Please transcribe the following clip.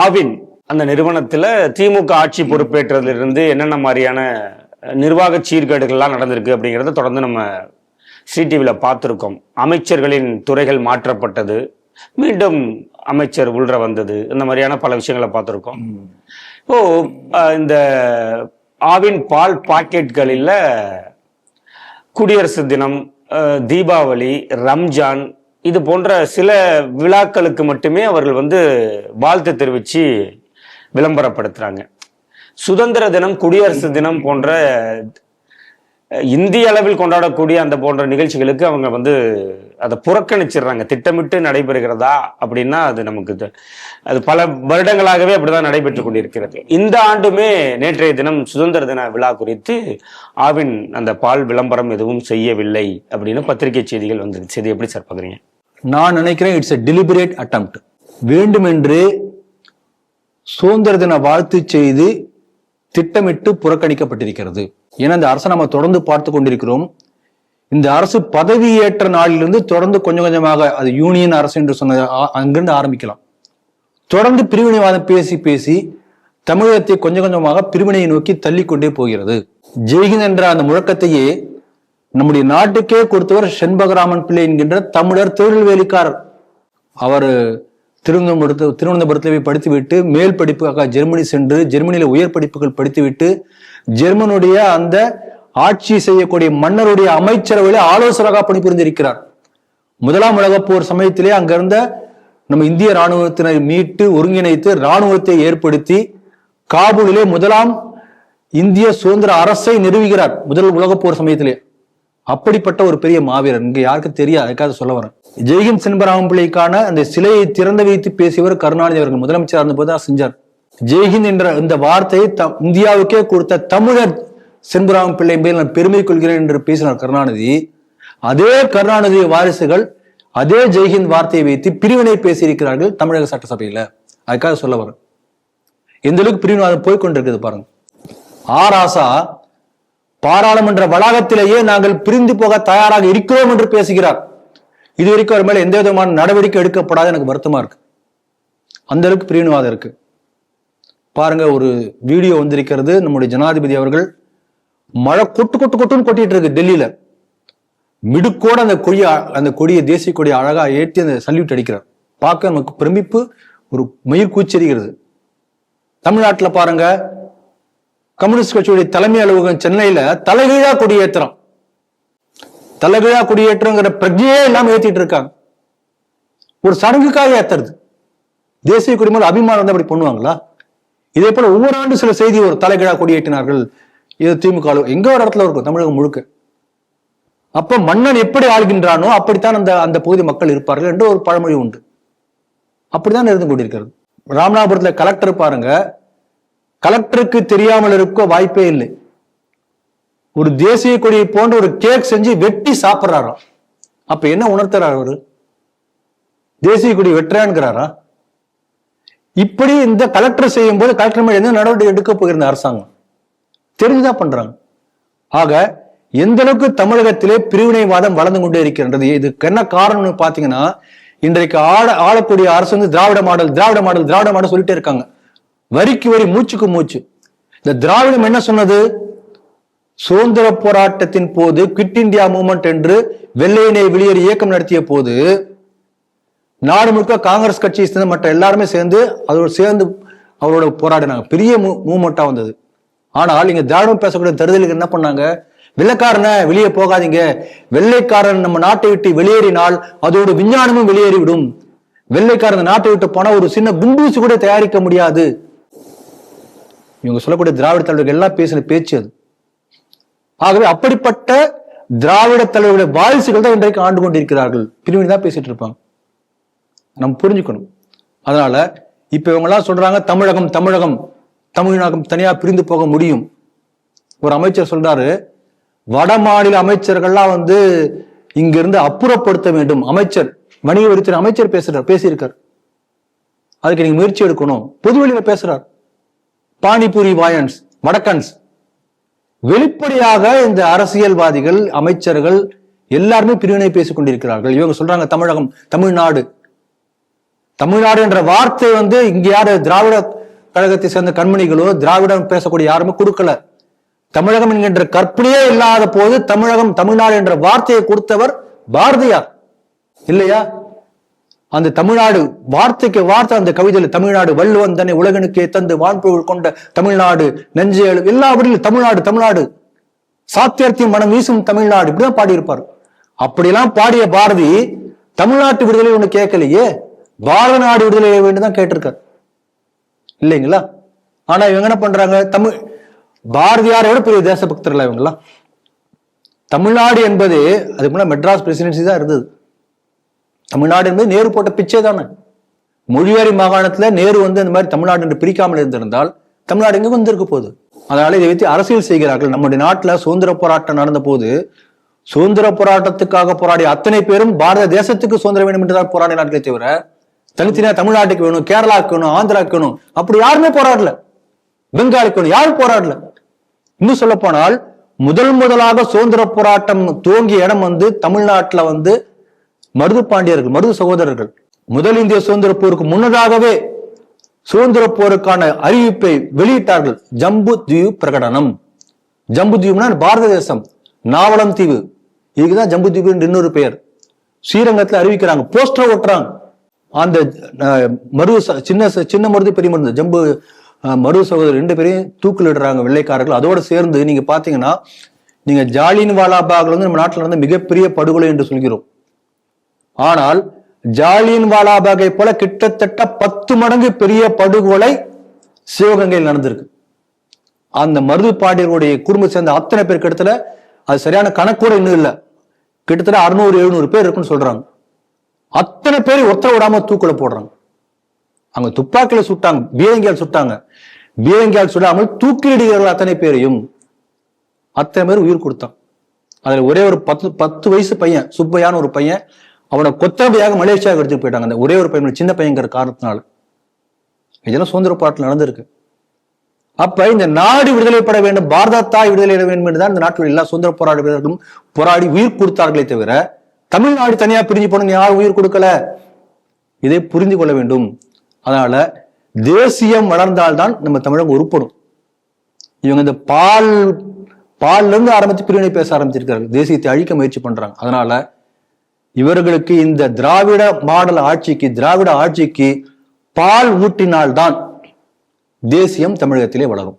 ஆவின் அந்த நிறுவனத்துல திமுக ஆட்சி பொறுப்பேற்றதுல இருந்து என்னென்ன மாதிரியான நிர்வாக சீர்கேடுகள்லாம் நடந்திருக்கு அப்படிங்கிறத தொடர்ந்து நம்ம ஸ்ரீ டிவியில பார்த்துருக்கோம். அமைச்சர்களின் துறைகள் மாற்றப்பட்டது, மீண்டும் அமைச்சர் உள்ற வந்தது, இந்த மாதிரியான பல விஷயங்களை பார்த்துருக்கோம். இப்போ இந்த ஆவின் பால் பாக்கெட்களில் குடியரசு தினம், தீபாவளி, ரம்ஜான் இது போன்ற சில விழாக்களுக்கு மட்டுமே அவர்கள் வாழ்த்து தெரிவித்து விளம்பரப்படுத்துறாங்க. சுதந்திர தினம், குடியரசு தினம் போன்ற இந்திய அளவில் கொண்டாடக்கூடிய அந்த போன்ற நிகழ்ச்சிகளுக்கு அவங்க அதை புறக்கணிச்சிடுறாங்க. திட்டமிட்டு நடைபெறுகிறதா அப்படின்னா அது நமக்கு அது பல வருடங்களாகவே அப்படிதான் நடைபெற்று கொண்டிருக்கிறது. இந்த ஆண்டுமே நேற்றைய தினம் சுதந்திர தின விழா குறித்து ஆவின் அந்த பால் விளம்பரம் எதுவும் செய்யவில்லை அப்படின்னு பத்திரிகை செய்திகள் வந்துருச்சு. இது எப்படி சார் பாக்குறீங்க? நான் நினைக்கிறேன் இட்ஸ் எ டெலிபரேட் அட்டெம்ப்ட். வேண்டுமென்று சுதந்திர தின வாழ்த்து செய்து திட்டமிட்டு புறக்கணிக்கப்பட்டிருக்கிறது. ஏன்னா இந்த அரசை நம்ம தொடர்ந்து பார்த்து கொண்டிருக்கிறோம். இந்த அரசு பதவியேற்ற நாளிலிருந்து தொடர்ந்து கொஞ்சம் கொஞ்சமாக, அது யூனியன் அரசு என்று சொன்ன அங்கிருந்து ஆரம்பிக்கலாம், தொடர்ந்து பிரிவினைவாதம் பேசி பேசி தமிழகத்தை கொஞ்சம் கொஞ்சமாக பிரிவினையை நோக்கி தள்ளி கொண்டே போகிறது. ஜெய்ஹிந்த் என்ற அந்த முழக்கத்தையே நம்முடைய நாட்டுக்கே கொடுத்தவர் செண்பகராமன் பிள்ளை என்கின்ற தமிழர் திருநெல்வேலிக்காரர். அவர் திருவனந்தபுரத்தில் படித்துவிட்டு மேல் படிப்புக்காக ஜெர்மனி சென்று ஜெர்மனியில உயர் படிப்புகள் படித்துவிட்டு ஜெர்மனுடைய அந்த ஆட்சி செய்யக்கூடிய மன்னருடைய அமைச்சரவையில ஆலோசகராக பணிபுரிந்திருக்கிறார். முதலாம் உலகப் போர் சமயத்திலே அங்கிருந்த நம்ம இந்திய இராணுவத்தினை மீட்டு ஒருங்கிணைத்து இராணுவத்தை ஏற்படுத்தி காபூலிலே முதலாம் இந்திய சுதந்திர அரசை நிறுவுகிறார் முதல் உலகப் போர் சமயத்திலே. அப்படிப்பட்ட ஒரு பெரிய மாவீரர் இங்க யாருக்கும் தெரியாது, அதுக்காக சொல்ல வரேன். ஜெய்ஹிந்த் செண்பகராமன் பிள்ளைக்கான அந்த சிலையை திறந்து வைத்து பேசியவர் கருணாநிதி அவர்கள் முதலமைச்சர் இருந்தபோது செஞ்சார். ஜெய்ஹிந்த் என்ற இந்த வார்த்தையை இந்தியாவுக்கே கொடுத்த தமிழர் செண்பகராமன் பிள்ளை மேல் நான் பெருமை கொள்கிறேன் என்று பேசினார் கருணாநிதி. அதே கருணாநிதி வாரிசுகள் அதே ஜெய்ஹிந்த் வார்த்தையை வைத்து பிரிவினை பேசியிருக்கிறார்கள் தமிழக சட்டசபையில. அதுக்காக சொல்ல வரேன். எந்த அளவுக்கு பிரிவினைவாதம் போய்கொண்டிருக்குது பாருங்க. ஆராசா பாராளுமன்ற வளாகத்திலேயே நாங்கள் பிரிந்து போக தயாராக இருக்கிறோம் என்று பேசுகிறார். இது வரைக்கும் அவர் மேல எந்த விதமான நடவடிக்கை எடுக்கப்படாத எனக்கு வருத்தமா இருக்கு. அந்த அளவுக்கு பிரிவினைவாதம் இருக்கு பாருங்க. ஒரு வீடியோ வந்திருக்கிறது, நம்முடைய ஜனாதிபதி அவர்கள் மழை கொட்டுன்னு கொட்டிட்டு இருக்கு டெல்லியில. மிடுக்கோட அந்த கொடியை தேசிய கொடியை அழகா ஏற்றி அந்த சல்யூட் அடிக்கிறார். பார்க்க நமக்கு பிரமிப்பு, ஒரு மயிர் கூச்சரிக்கிறது. தமிழ்நாட்டுல பாருங்க, கம்யூனிஸ்ட் கட்சியுடைய தலைமை அலுவலகம் சென்னையில தலைகீழா கொடியேற்றம், தலைகீழா கொடியேற்றங்கிற பிரஜையே இல்லாம ஏத்திட்டு இருக்காங்க. ஒரு சடங்குக்காக ஏத்துறது. தேசிய கொடி மேல அபிமானம் அப்படி பண்ணுவாங்களா? இதே போல ஒவ்வொரு ஆண்டு சில செய்தி ஒரு தலைகீழா கொடியேற்றினார்கள். இது திமுக எங்க ஒரு இடத்துல இருக்கும் தமிழகம் முழுக்க. அப்ப மன்னன் எப்படி ஆள்கின்றானோ அப்படித்தான் அந்த பகுதி மக்கள் இருப்பார்கள் என்று ஒரு பழமொழி உண்டு. அப்படித்தான் இருந்து கொண்டிருக்கிறது. ராமநாதபுரத்துல கலெக்டர் பாருங்க, கலெக்டருக்கு தெரியாமல் இருக்க வாய்ப்பே இல்லை. ஒரு தேசிய கொடியை போன்ற ஒரு கேக் செஞ்சு வெட்டி சாப்பிட்றாராம். அப்ப என்ன உணர்த்துறாரு அவரு? தேசிய கொடி வெட்டுறான்ங்கிறாரா? இப்படி இந்த கலெக்டர் செய்யும் போது கலெக்டர் மேல என்ன நடவடிக்கை எடுக்க போகிற அரசாங்கம் தெரிஞ்சுதான் பண்றாங்க. ஆக எந்த அளவுக்கு தமிழகத்திலே பிரிவினைவாதம் வளர்ந்து கொண்டே இருக்கின்றது. இதுக்கு என்ன காரணம்னு பாத்தீங்கன்னா, இன்றைக்கு ஆளக்கூடிய அரசு திராவிட மாடல் சொல்லிட்டே இருக்காங்க. வரிக்கு வரி, மூச்சுக்கு மூச்சு. இந்த திராவிடம் என்ன சொன்னது? சுதந்திர போராட்டத்தின் போது குவிட் இந்தியா மூவ்மெண்ட் என்று வெள்ளையனே வெளியேறி இயக்கம் நடத்திய போது நாடு முழுக்க காங்கிரஸ் கட்சியை சேர்ந்த மற்ற எல்லாருமே சேர்ந்து அவரோட போராடினாங்க. பெரிய மூவ்மெண்டா வந்தது. ஆனால் இங்க திராவிடம் பேசக்கூடிய தருதலுக்கு என்ன பண்ணாங்க? வெள்ளைக்காரனை வெளியே போகாதீங்க, வெள்ளைக்காரன் நம்ம நாட்டை விட்டு வெளியேறினால் அதோட விஞ்ஞானமும் வெளியேறிவிடும், வெள்ளைக்காரன் நாட்டை விட்டு போனா ஒரு சின்ன குண்டூசி கூட தயாரிக்க முடியாது. இவங்க சொல்லக்கூடிய திராவிட தலைவர்கள் எல்லாம் பேசின பேச்சு அது. ஆகவே அப்படிப்பட்ட திராவிட தலைவருடைய வாரிசுகள் தான் இன்றைக்கு ஆண்டு கொண்டிருக்கிறார்கள். பிரிவினை தான் பேசிட்டு இருப்பாங்க. நம்ம புரிஞ்சுக்கணும். அதனால இப்ப இவங்க எல்லாம் சொல்றாங்க தமிழ்நாடு தனியா பிரிந்து போக முடியும். ஒரு அமைச்சர் சொல்றாரு, வட மாநில அமைச்சர்கள்லாம் இங்கிருந்து அப்புறப்படுத்த வேண்டும். அமைச்சர், வணிக வரித்துறை அமைச்சர் பேசியிருக்கார். அதுக்கு நீங்க முயற்சி எடுக்கணும். பொதுவெளியில பேசுறார். பானிபூரி வாயன்ஸ், வடக்கன்ஸ். வெளிப்படையாக இந்த அரசியல்வாதிகள், அமைச்சர்கள் எல்லாருமே பிரிவினை பேசிக் கொண்டிருக்கிறார்கள். இவங்க சொல்றாங்க தமிழ்நாடு. தமிழ்நாடு என்ற வார்த்தை வந்து இங்க யாரு திராவிட கழகத்தை சேர்ந்த கண்மணிகளோ திராவிடம் பேசக்கூடிய யாருமே கொடுக்கல. தமிழகம் என்கின்ற கற்பனையே இல்லாத போது தமிழ்நாடு என்ற வார்த்தையை கொடுத்தவர் பாரதியார் இல்லையா? அந்த தமிழ்நாடு வார்த்தைக்கு வார்த்தை அந்த கவிதையில தமிழ்நாடு வள்ளுவன் தன்னை உலகனுக்கே தந்து வான்பொருள் கொண்ட தமிழ்நாடு நெஞ்சேழு எல்லாவற்றிலும் தமிழ்நாடு தமிழ்நாடு சாத்தியத்தின் மனம் வீசும் தமிழ்நாடு இப்படிதான் பாடியிருப்பார். அப்படியெல்லாம் பாடிய பாரதி தமிழ்நாட்டு விடுதலை ஒண்ணு கேட்கலையே, பாரத நாடு விடுதலை வேண்டுதான் கேட்டிருக்கார் இல்லைங்களா? ஆனா இவங்க என்ன பண்றாங்க, பாரதியாரோட பெரிய தேசபக்தர்கள் இவங்கெல்லாம். தமிழ்நாடு என்பது அதுக்கு முன்னாடி மெட்ராஸ் பிரசிடென்சி தான் இருந்தது. தமிழ்நாடு என்பது நேரு போட்ட பிச்சை தானே. மொழிவாரி மாகாணத்துல நேரு வந்து அந்த மாதிரி தமிழ்நாடு என்று பிரிக்காமல் இருந்திருந்தால் தமிழ்நாடு எங்க வந்திருக்க போகுது. அதனால இதை வைத்து அரசியல் செய்கிறார்கள். நம்முடைய நாட்டுல சுதந்திர போராட்டம் நடந்த போது சுதந்திர போராட்டத்துக்காக போராடிய அத்தனை பேரும் பாரத தேசத்துக்கு சுதந்திரம் வேண்டும் என்றுதான் போராடிய நாட்களை தவிர தனித்தனியா தமிழ்நாட்டுக்கு வேணும், கேரளாவுக்கு வேணும், ஆந்திராவுக்கு வேணும் அப்படி யாருமே போராடல. பெங்காலுக்கு வேணும் யாரும் போராடல. இன்னும் சொல்ல போனால் முதலாக சுதந்திர போராட்டம் துவங்கிய இடம் வந்து தமிழ்நாட்டுல வந்து மருது பாண்டியர்கள், மருது சகோதரர்கள். முதல் இந்திய சுதந்திர போருக்கு முன்னதாகவே சுதந்திர போருக்கான அறிவிப்பை வெளியிட்டார்கள். ஜம்பு தீவு பிரகடனம். ஜம்பு தீவுனா பாரத தேசம், நாவலம் தீவு, இதுக்குதான் ஜம்பு தீவு என்று இன்னொரு பெயர். ஸ்ரீரங்கத்துல அறிவிக்கிறாங்க, போஸ்டர் ஓட்டுறாங்க. அந்த சின்ன மருது பெரிய மருது ஜம்பு மருது சகோதரர் 2 பேரையும் தூக்கில் இடுறாங்க வெள்ளைக்காரர்கள். அதோட சேர்ந்து நீங்க பாத்தீங்கன்னா நீங்க ஜாலியன் வாலாபாக் வந்து நம்ம நாட்டில் நடந்த மிகப்பெரிய படுகொலை என்று சொல்கிறோம். ஆனால் ஜாலியன் வாலாபாகை போல கிட்டத்தட்ட 10 மடங்கு பெரிய படுகொலை சிவகங்கையில் நடந்திருக்கு. அந்த மருது பாண்டியர்களுடைய குடும்பம் சேர்ந்த அத்தனை பேர் கிட்டத்தட்ட அது சரியான கணக்கூட இன்னும் இல்லை, கிட்டத்தட்ட 600-700 பேர் இருக்குன்னு சொல்றாங்க. அத்தனை பேர் ஒருத்தர விடாம தூக்குல போடுறாங்க. அங்க துப்பாக்கியில சுட்டாங்க, பீரங்கியால் சுட்டாங்க. பீரங்கியால் சுடாமல் தூக்கிலிடுகிறார்கள் அத்தனை பேரையும். அத்தனை பேர் உயிர் கொடுத்தான். அதுல ஒரே ஒரு 10 வயசு பையன் சுப்பையான ஒரு பையன், அவனை கொத்தடியாக மலேசியாவுக்கு எடுத்துட்டு போயிட்டாங்க. அந்த ஒரே ஒரு பையன், சின்ன பையங்கிற காரணத்தினால. இதெல்லாம் சுதந்திர போராட்டத்தில் நடந்திருக்கு. அப்ப இந்த நாடு விடுதலைப்பட வேண்டும், பாரத தாய் விடுதலை வேண்டும் என்றுதான் இந்த நாட்டில் எல்லா சுதந்திர போராட்ட வீரர்களும் போராடி உயிர் கொடுத்தார்களே தவிர தமிழ்நாடு தனியா பிரிஞ்சு போன யாரும் உயிர் கொடுக்கல. இதை புரிந்து கொள்ள வேண்டும். அதனால தேசியம் வளர்ந்தால்தான் நம்ம தமிழகம் உருப்படும். இவங்க இந்த பால்ல இருந்து ஆரம்பித்து பிரிவினை பேச ஆரம்பிச்சிருக்காங்க, தேசியத்தை அழிக்க முயற்சி பண்றாங்க. அதனால இவர்களுக்கு இந்த திராவிட மாடல் ஆட்சிக்கு, திராவிட ஆட்சிக்கு பால் ஊட்டினால்தான் தேசியம் தமிழகத்திலே வளரும்.